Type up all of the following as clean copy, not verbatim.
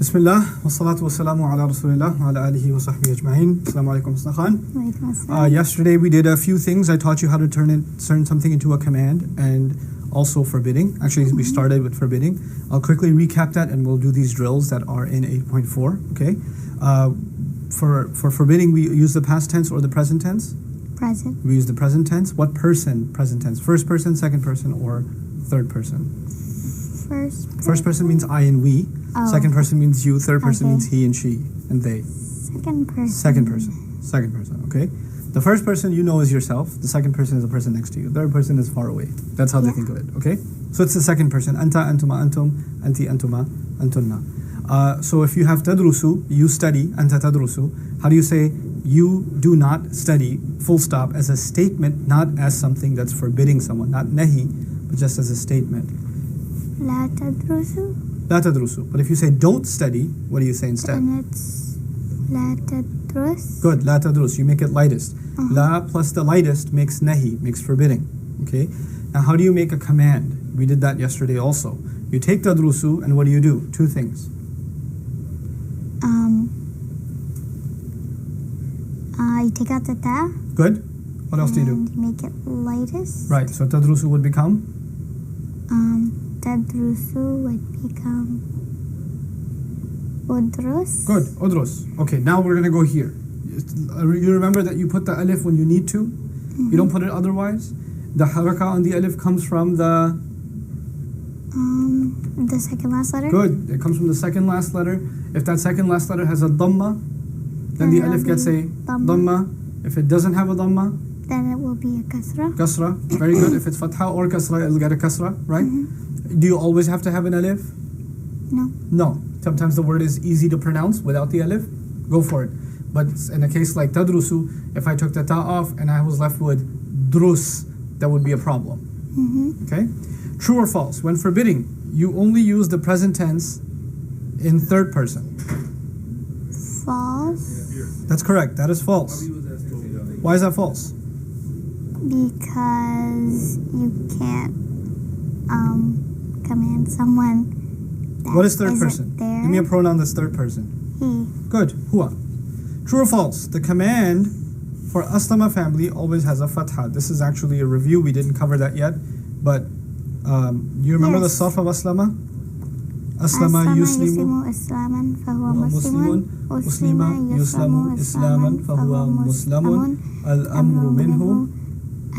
Bismillah, wassalatu wassalamu ala rasulillah wa ala alihi wa sahbihi ajma'in. Assalamu alaikum, Husna Khan. Yesterday we did a few things. I taught you how to turn something into a command and also forbidding. Actually, we started with forbidding. I'll quickly recap that and we'll do these drills that are in 8.4, okay? For forbidding, we use the past tense or the present tense? Present. We use the present tense. What person, present tense? First person, second person, or third person? First person means I and we. Oh. Second person means you. Third person means he and she and they. Second person. Second person, okay? The first person you know is yourself. The second person is the person next to you. The third person is far away. That's how they think of it, okay? So it's the second person. Anta, antuma, antum, anti, antuma, antunna. So if you have tadrusu, you study, anta tadrusu. How do you say you do not study, full stop, as a statement, not as something that's forbidding someone, not nahi, but just as a statement? La tadrusu. La tadrusu. But if you say don't study, what do you say instead? And it's la tadrus. Good, la tadrus. You make it lightest. La plus the lightest makes nahi, makes forbidding. Okay? Now how do you make a command? We did that yesterday also. You take tadrusu and what do? Two things. You take out the ta. Good. What else do you do? And make it lightest. Right, so tadrusu would become? Tadrusu would become udrus. Good, udrus. Okay, now we're going to go here. You remember that you put the alif when you need to? You don't put it otherwise? The haraka on the alif comes from the second last letter. Good, it comes from the second last letter. If that second last letter has a dhamma, then the alif gets a dhamma. If it doesn't have a dhamma, then it will be a kasra. Kasra, very good. If it's fatha or kasra, it'll get a kasra, right? Do you always have to have an alif? No. No. Sometimes the word is easy to pronounce without the alif. Go for it. But in a case like tadrusu, if I took the ta off and I was left with drus, that would be a problem. Okay? True or false? When forbidding, you only use the present tense in third person. False. That's correct. That is false. Why is that false? Because you can't command someone that what is third person? There. Give me a pronoun that's third person. He. Good. Huwa. True or false? The command for aslama family always has a fatha. This is actually a review. We didn't cover that yet. But you remember the sarf of aslama? Aslama yuslimu islaman fahuwa muslimun. Uslima yuslamu islaman fahuwa muslimun. Al-amru minhu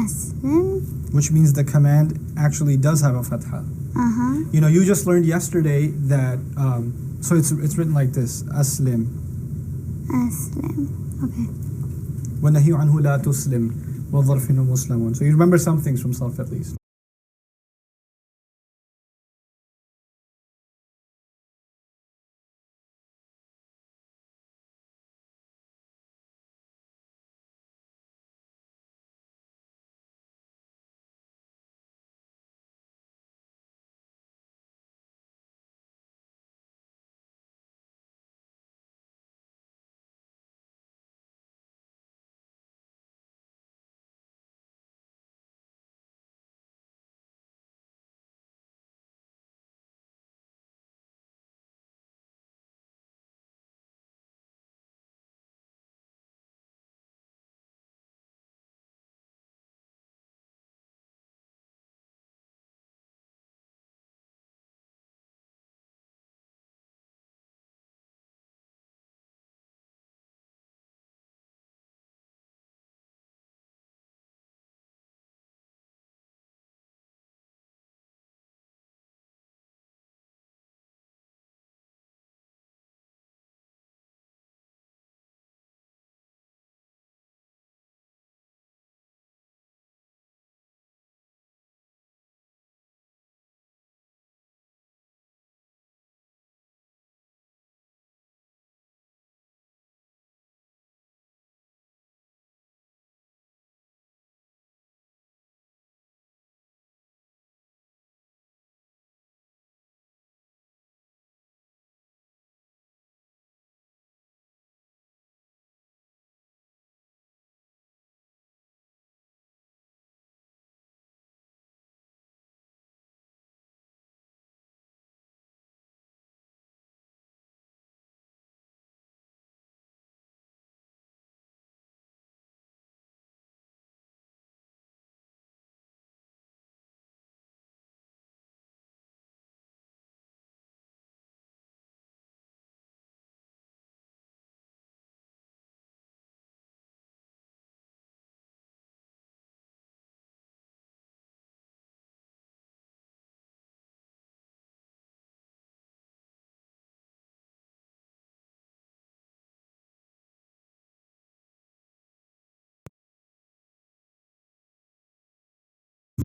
aslim. Which means the command actually does have a fatha. You know, you just learned yesterday that, so it's written like this, aslim. Aslim, okay. وَنَهِيُ عَنْهُ لَا تُسْلِمْ وَظَرْفٍ مُسْلَمٌ. So you remember some things from Salaf at least.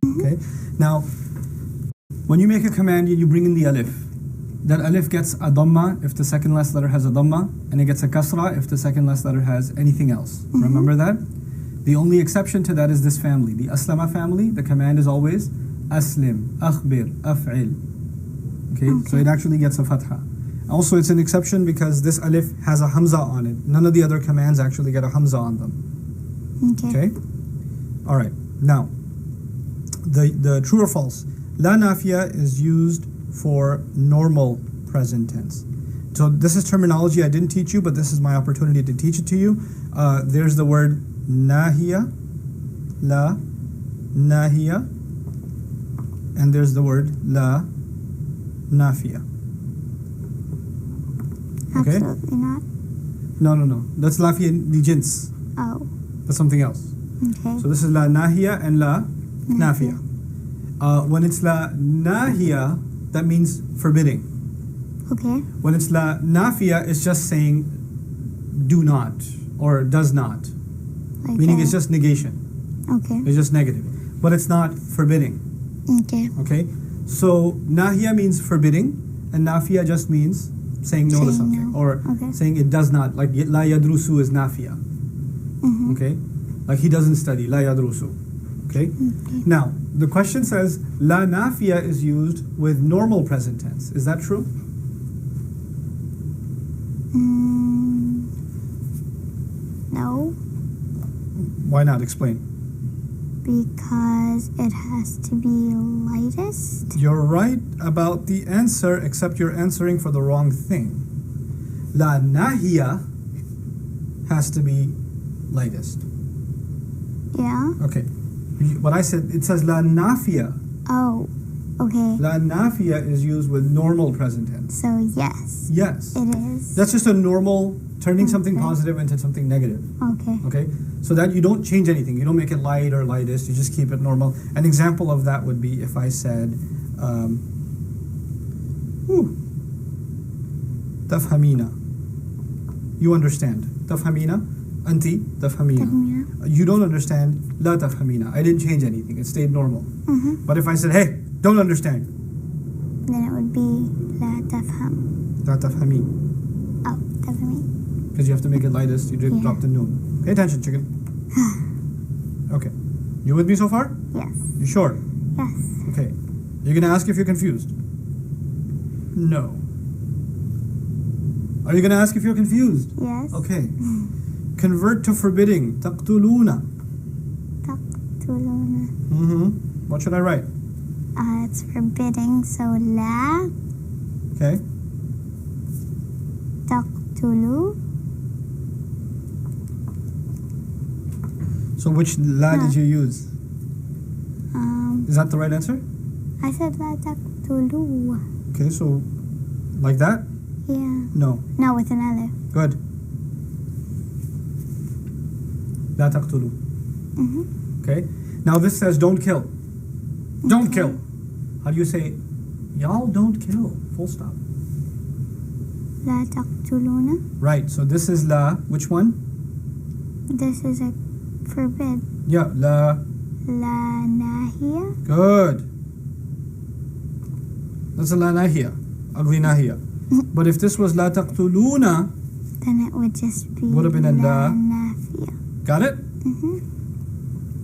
Okay. Now, when you make a command, you bring in the alif. That alif gets a dhamma if the second last letter has a dhamma, and it gets a kasra if the second last letter has anything else. Remember that? The only exception to that is this family. The aslama family, the command is always aslim, akhbir, af'il. Okay, so it actually gets a fatha. Also, it's an exception because this alif has a hamza on it. None of the other commands actually get a hamza on them. Okay? All right. Now, the true or false. La nafiya is used for normal present tense. So this is terminology I didn't teach you, but this is my opportunity to teach it to you. There's the word nahiya, la, nahiya, and there's the word la nafiya. Okay? Absolutely not. No. That's lafiya li jins. Oh. That's something else. Okay. So this is la nahiya and la nafiya. When it's la nahiya, that means forbidding. Okay. When it's la nafiya, it's just saying do not or does not. Like Meaning it's just negation. Okay. It's just negative. But it's not forbidding. Okay. Okay? So nahiya means forbidding, and nafiya just means saying no to Saying something. no. Or Okay. saying it does not. Like la yadrusu is nafiya. Okay? Like he doesn't study. La yadrusu. Okay? Now, the question says la nafiya is used with normal present tense. Is that true? No, Why not? Explain. because it has to be lightest. You're right about the answer, except you're answering for the wrong thing. La nahiya has to be lightest. Yeah. Okay. What I said, it says la nafiya. Oh. Okay. La nafiya is used with normal present tense. So yes, Yes. it is. That's just a normal turning something Okay. positive into something negative. Okay. Okay? So that you don't change anything. You don't make it light or lightest. You just keep it normal. An example of that would be if I said, tafhamina. You understand. Tafhamina. Anti. Tafhamina. Tafhamina. You don't understand. La tafhamina. I didn't change anything. It stayed normal. But if I said, hey, don't understand. Then it would be la tafham. La tafhami. Oh, tafhami. Because you have to make it lightest. You did Yeah. drop the noon. Pay attention, chicken. Okay. You with me so far? Yes. You sure? Yes. Okay. You're going to ask if you're confused? No. Are you going to ask if you're confused? Yes. Okay. Convert to forbidding. Taqtuluna. Taqtuluna. What should I write? It's forbidding, so la Okay. taqtulu. So which la did you use? Is that the right answer? I said la taqtulu. Okay, so like that? Yeah. No. No, with an alif. Good. La taqtulu. Okay. Now this says don't kill. Don't Okay. kill. How do you say y'all don't kill? Full stop. La taqtuluna. Right. So this is la. Which one? This is a forbid. Yeah. La. La nahiya. Good. That's a la nahiya. Ugly nahiya. But if this was la taqtuluna, Then it would just be Would have been a la. nafiya. got it?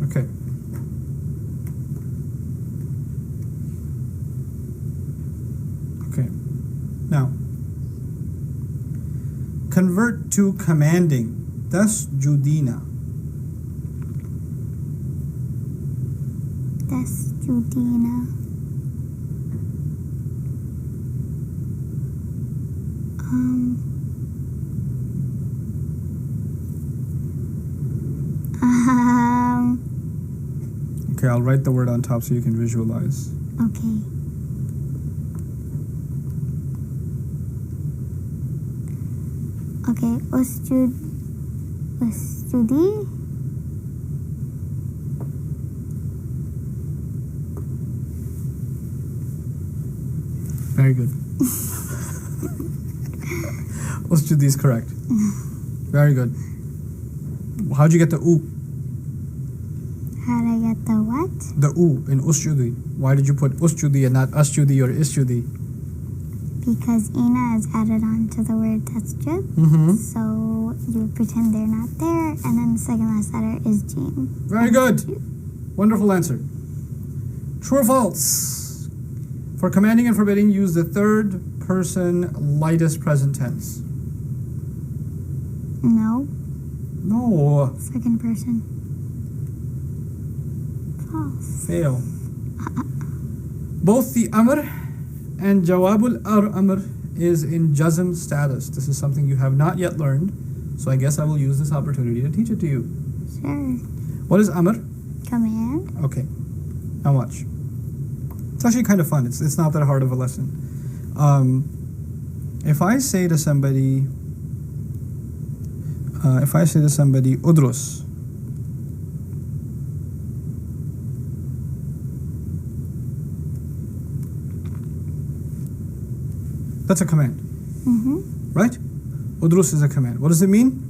Okay. Okay. Now, convert to commanding. Tasjudina. That's Judina. Okay, I'll write the word on top so you can visualize. Okay. Okay, Ustudi. Very good. Usjudi is correct. Very good. How'd you get the oo? How did I get the what? The U in usjudi. Why did you put usjudi and not asjudi or isjudi? Because ina is added on to the word tasjud. Mm-hmm. So you pretend they're not there, and then the second last letter is jim. Very good. Wonderful answer. True or false? For commanding and forbidding, use the third person lightest present tense. No. No. Second person. False. Fail. Both the amr and jawabul amr is in jazm status. This is something you have not yet learned, so I guess I will use this opportunity to teach it to you. Sure. What is amr? Command. Okay. Now watch. It's actually kind of fun. It's not that hard of a lesson. If I say to somebody, udrus, that's a command, right? Udrus is a command. What does it mean?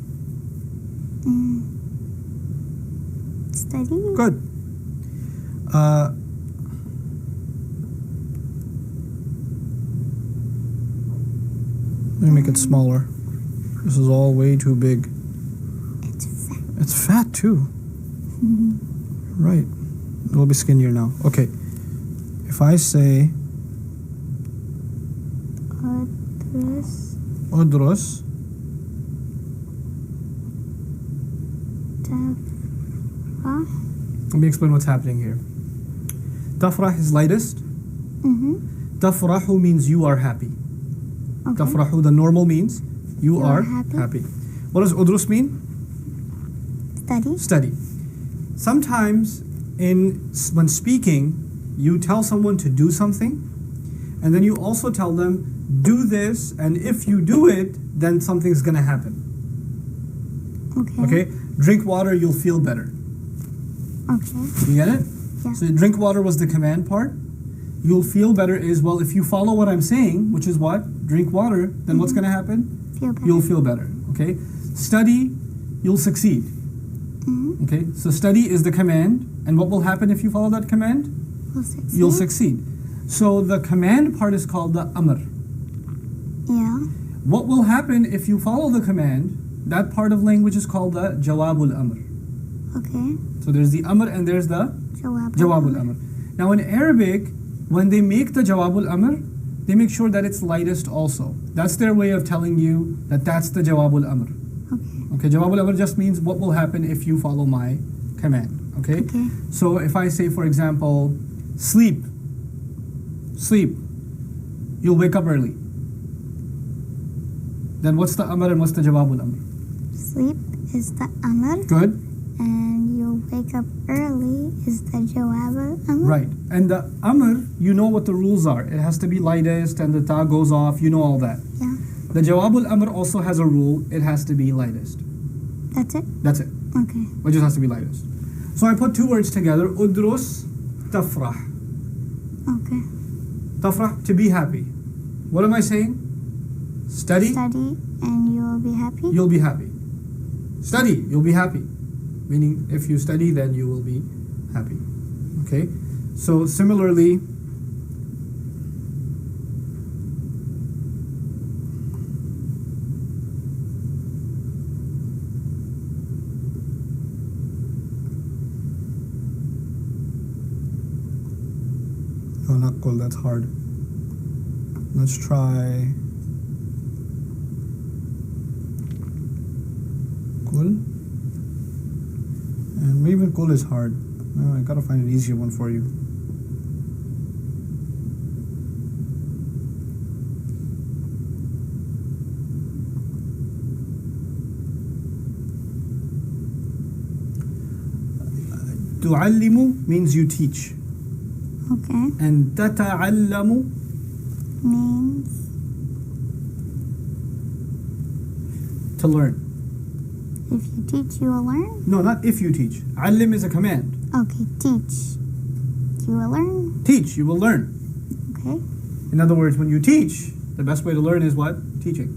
Study. Good. Let me make it smaller. This is all way too big. It's fat. It's fat too. Right. It'll be skinnier now. Okay. If I say udrus, tafrah. let me explain what's happening here. Tafrah is lightest. Tafrahu means you are happy. Okay. Tafrahu, the normal means you are happy. What does udrus mean? Study. Study. Sometimes when speaking, you tell someone to do something, and then you also tell them, do this, and if you do it, then something's gonna happen. Okay? Drink water, you'll feel better. Okay. You get it? Yeah. So drink water was the command part. You'll feel better is, well, if you follow what I'm saying, which is what? Drink water, then what's gonna happen? Feel better. You'll feel better. Okay? Study, you'll succeed. Okay? So study is the command, and what will happen if you follow that command? We'll succeed. You'll succeed. So the command part is called the amr. Yeah. What will happen if you follow the command? That part of language is called the jawabul amr. Okay. So there's the amr and there's the jawabul amr. Now in Arabic, when they make the jawabul amr, they make sure that it's lightest also. That's their way of telling you that that's the jawabul amr. Okay, jawabul amr just means what will happen if you follow my command. Okay? So if I say, for example, sleep, you'll wake up early. Then what's the amr and what's the jawabul amr? Sleep is the amr. Good. And you'll wake up early is the jawabul amr. Right. And the amr, you know what the rules are. It has to be lightest and the ta goes off. You know all that. Yeah. The jawabul amr also has a rule. It has to be lightest. That's it? That's it. Okay. It just has to be lightest. So I put two words together. Udrus, tafrah. Okay. Tafrah, to be happy. What am I saying? Study. Study and you will be happy? You'll be happy. Study, you'll be happy. Meaning, if you study, then you will be happy. Okay? So, similarly, oh, not kul, that's hard. Let's try kul. And maybe kul is hard. I gotta find an easier one for you. Tu'allimu means you teach. Okay. And tata'allamu means to learn. if you teach, you will learn? No, not if you teach. Allim is a command. Okay, teach. You will learn? Teach, you will learn. Okay. In other words, when you teach, the best way to learn is what? Teaching.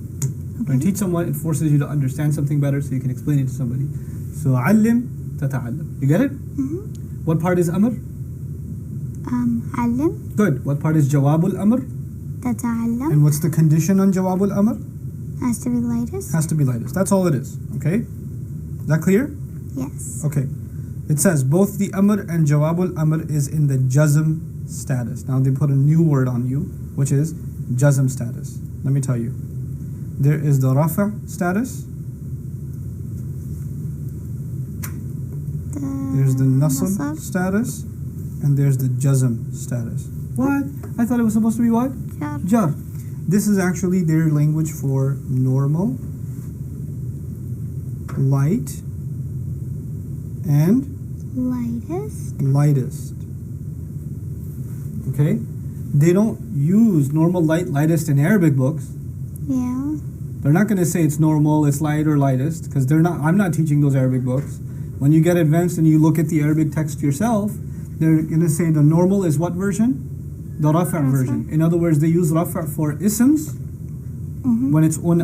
When you teach someone, it forces you to understand something better so you can explain it to somebody. So, allim, tata'allam. You get it? What part is amr? علم. Good. What part is jawabul amr? تتعلم. And what's the condition on jawabul amr? Has to be lightest. Has to be lightest. That's all it is. Okay? Is that clear? Yes. Okay. It says both the amr and jawabul amr is in the jazm status. Now they put a new word on you, which is jazm status. Let me tell you. There is the rafa status. There's the nasab status. And there's the jazm status. What? I thought it was supposed to be what? Jar. Jar. This is actually their language for normal, light, and lightest. Okay? They don't use normal, light, lightest in Arabic books. Yeah. They're not going to say it's normal, it's light, or lightest, because I'm not teaching those Arabic books. When you get advanced and you look at the Arabic text yourself, they're going to say the normal is what version? The rafa' version. In other words, they use rafa' for isms. When it's un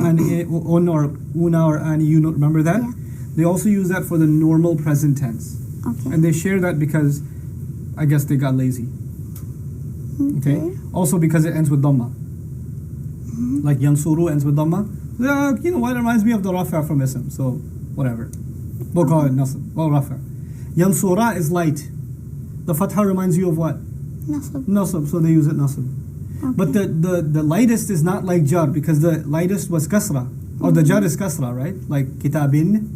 or una or ani, you know, remember that? Yeah. They also use that for the normal present tense. Okay. And they share that because I guess they got lazy. Okay? Also because it ends with dhamma. Like yansuru ends with dhamma. Yeah, you know what? It reminds me of the rafa' from ism. So, whatever. We'll call it nasab. Well, rafa'. Yansura is light. The fatha reminds you of what? Nasab, so they use it nasab. Okay. But the lightest is not like jar, because the lightest was kasra. Or the jar is kasra, right? Like kitabin.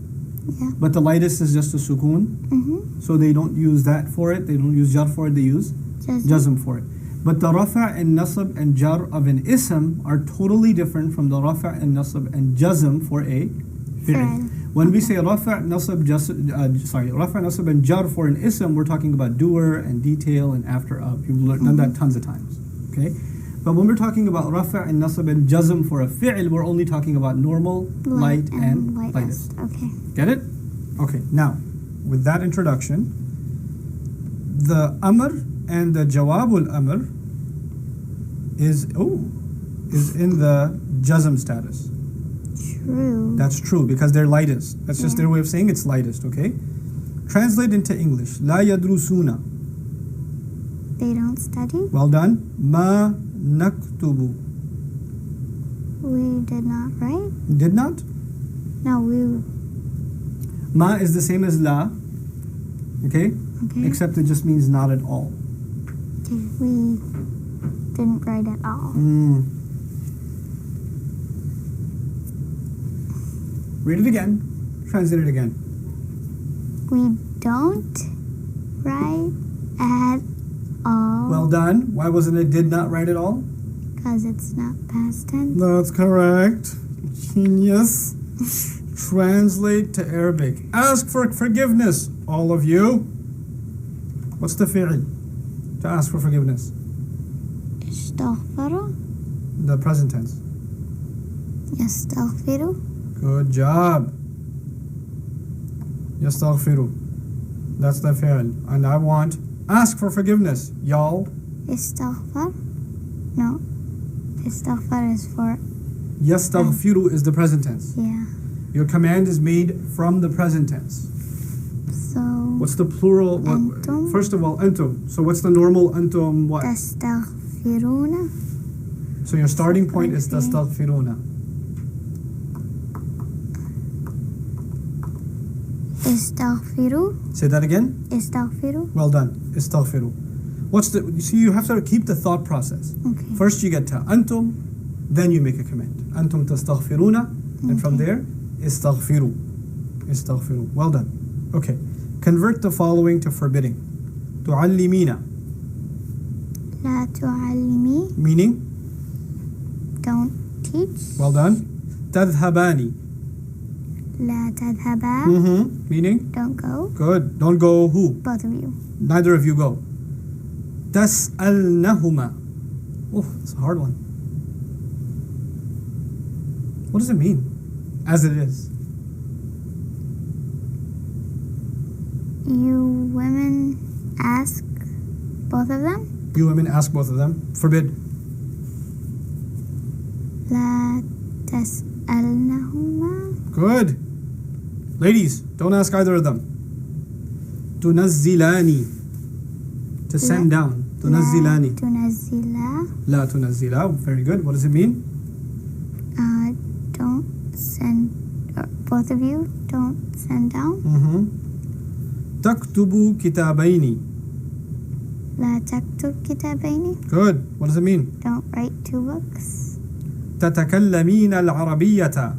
Yeah. But the lightest is just a sukoon. So they don't use that for it. They don't use jar for it. They use jazm for it. But the rafa' and nasab and jar of an ism are totally different from the rafa' and nasab and jazm for a fi'l. When we say rafa', nasab, rafa', nasab, and jar for an ism, we're talking about doer and detail and after up. You've done that tons of times. Okay? But when we're talking about rafa' and nasab and jazm for a fi'l, we're only talking about normal, light, and lightest. Okay. Get it? Okay. Now, with that introduction, the amr and the jawabul amr is in the jazm status. True. That's true, because they're lightest. That's just their way of saying it's lightest, okay? Translate into English. La yadrusuna. They don't study. Well done. Ma naktubu. We did not write. Did not? No, we. Ma is the same as la, okay? Okay. Except it just means not at all. Okay. We didn't write at all. Read it again. Translate it again. We don't write at all. Well done. Why wasn't it did not write at all? Because it's not past tense. That's correct. Genius. Translate to Arabic. Ask for forgiveness, all of you. What's the fi'l to ask for forgiveness? استغفر. The present tense. يستغفر. Good job. Yastaghfiru. That's the fi'l. And I want ask for forgiveness, y'all. استغفر. No. استغفر is for. Yastaghfiru is the present tense. Yeah. Your command is made from the present tense. So. What's the plural? Antum. First of all, antum. So what's the normal antum? What? تستغفرون. So your starting point is tastaghfiruna. استغفروا. Say that again. استغفروا. Well done. Istaghfiru. You see, you have to keep the thought process. Okay. First you get to antum, then you make a command. Antum tastaghfiruna, and from there, istaghfiru. Istaghfiru. Well done. Okay. Convert the following to forbidding. Tu'allimina. لا تعلمي. Meaning? Don't teach. Well done. Tadhhabani. لا تذهبا. Meaning? Don't go. Good. Don't go who? Both of you. Neither of you go. Tas'alnahuma. Oh, it's a hard one. What does it mean? As it is. You women ask both of them. You women ask both of them. Forbid. لا تسألنهما. Good. Ladies, don't ask either of them. Tunazzilani. To send down. تنزلاني. تنزلا. لا تنزلا. Very good. What does it mean? Don't send. Both of you don't send down. تكتب كتابين. لا تكتب كتابين. Good. What does it mean? Don't write 2 books. تتكلمين العربية.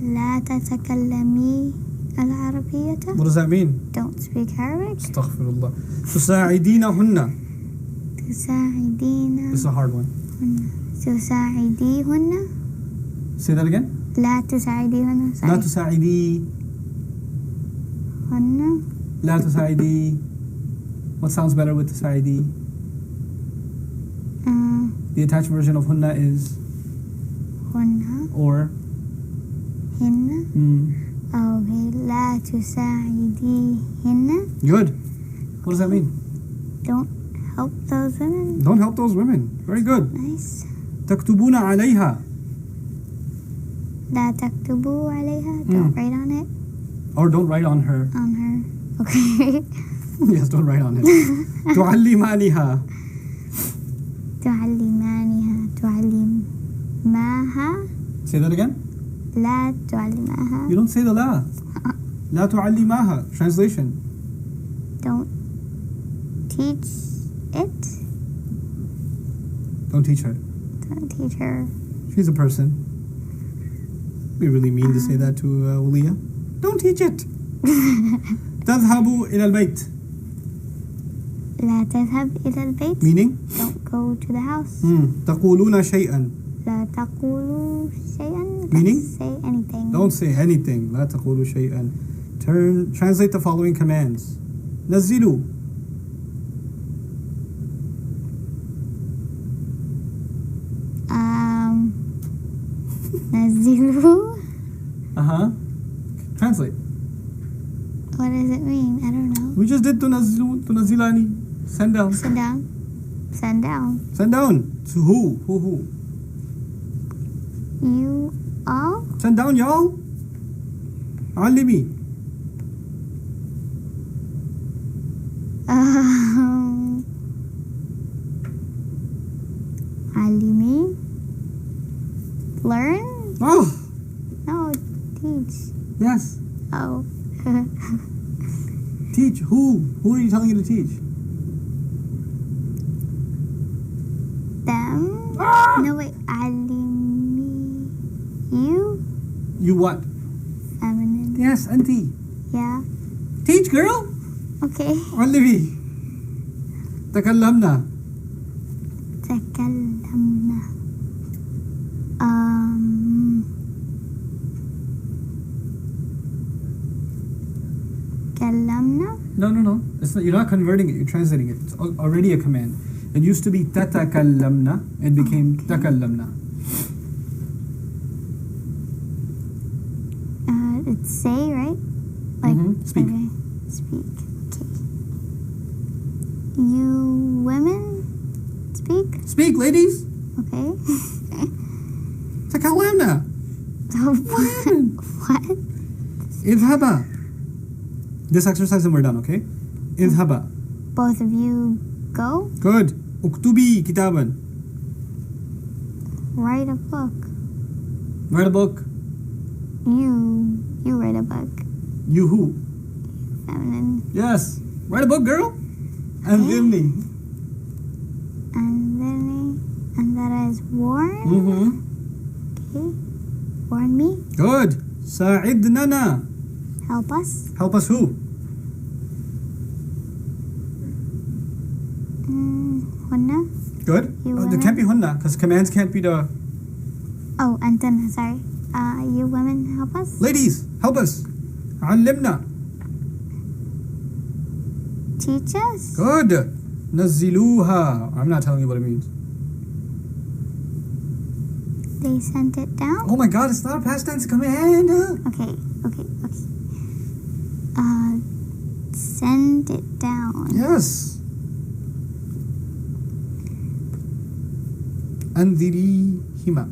لا تتكلمي العربية. What does that mean? Don't speak Arabic. استغفر الله. تساعدينهن. تساعدين. This is a hard one. تساعديهن. Say that again. لا تساعديهن. لا تساعدي. هن. لا تساعدي. What sounds better with تساعدي? The attached version of hunna is هن. or. هن. Okay. لا تساعديهن. Good. What does that mean? Don't help those women. Don't help those women. Very good. Nice. تكتبون عليها. لا تكتبوا عليها. Don't write on it. Or don't write on her. On her. Okay. Yes, don't write on it. تعلمانها. تعلمانها. تعلماها. Say that again. لا تعلماها. You don't say the la. لا تعلماها. Translation. Don't teach it. Don't teach her. Don't teach her. She's a person. We really mean to say that to Waliya. Don't teach it. تذهب إلى البيت. لا تذهب إلى البيت. Meaning? Don't go to the house. تقولون شيئا. لا تقولوا شيئا. Meaning? Don't say anything. Don't say anything. لا تقولوا شيئا. Translate the following commands. نزلوا. نزلوا. Translate. What does it mean? I don't know. We just did تنزلاني. Send down. Send down. Send down. Send down. To who? Who? You all? Send down, y'all. علمي. علمي. Learn? Oh. No, teach. Yes. Oh. Teach. Who? Who are you telling you to teach? Them? No, wait. علمي. You? You what? Feminine. Yes, auntie. Yeah. Teach, girl. Okay. علمي. تكلمنا. تكلمنا. تكلمنا. No. It's not, you're not converting it. You're translating it. It's already a command. It used to be تتكلمنا. It became تكلمنا. It's say, right? Like Speak. Okay. Speak. Okay. You women speak. Speak, ladies. Okay. تكلمنا. What? اذهبا. This exercise and we're done, okay? اذهبا. Both of you go. Good. اكتبي كتابا. Write a book. Write a book. You write a book. You who? Feminine. Yes. Write a book, girl. أنذرني. And that is warn. Okay. Warn me. Good. ساعدنا. Help us. Help us who? Hunna. Good. You There can't be hunna because commands can't be the Oh, Anton, sorry. You women help us. ladies. Help us. علمنا. Teach us. Good. نزلوها. I'm not telling you what it means. They sent it down. Oh my God! It's not a past tense command. Okay. Send it down. Yes. أنذريهما.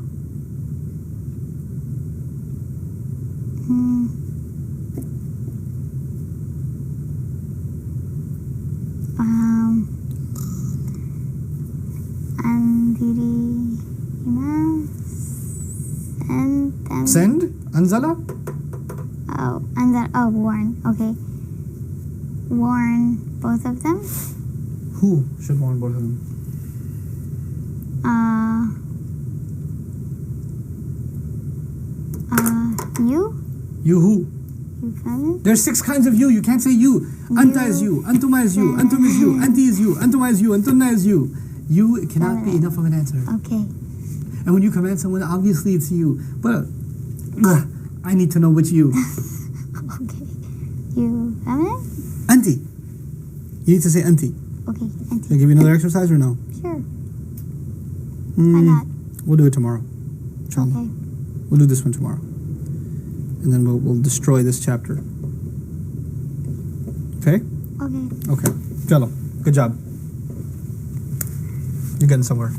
Send. Anzala. Oh, warn. Okay. Warn both of them. Who should warn both of them? You? You who? You feminine? There's 6 kinds of you. You can't say you. Anta is you. Antuma is you. Antum is you. Anti is you. Antuma is you. Antunna is you. You cannot be enough of an answer. Okay. And when you command someone, obviously it's you. But I need to know which you. Okay. You feminine? Anti. You need to say anti. Okay, Can I give you another exercise or no? Sure. Why not? We'll do it tomorrow. Inshallah. Okay. We'll do this one tomorrow. And then we'll destroy this chapter. Okay? Okay. Okay. Jalo. Good job. You're getting somewhere.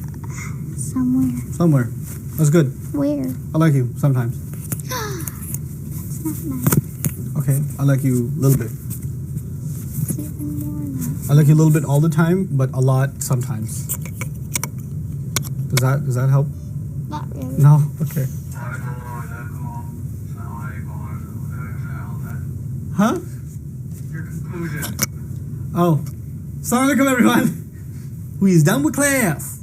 Somewhere. That's good. Where? I like you sometimes. That's not nice. Okay. I like you a little bit. It's even more nice. I like you a little bit all the time, but a lot sometimes. Does that help? Not really. No? Okay. Huh? Your conclusion. Oh. Assalamu alaikum, everyone. We is done with class.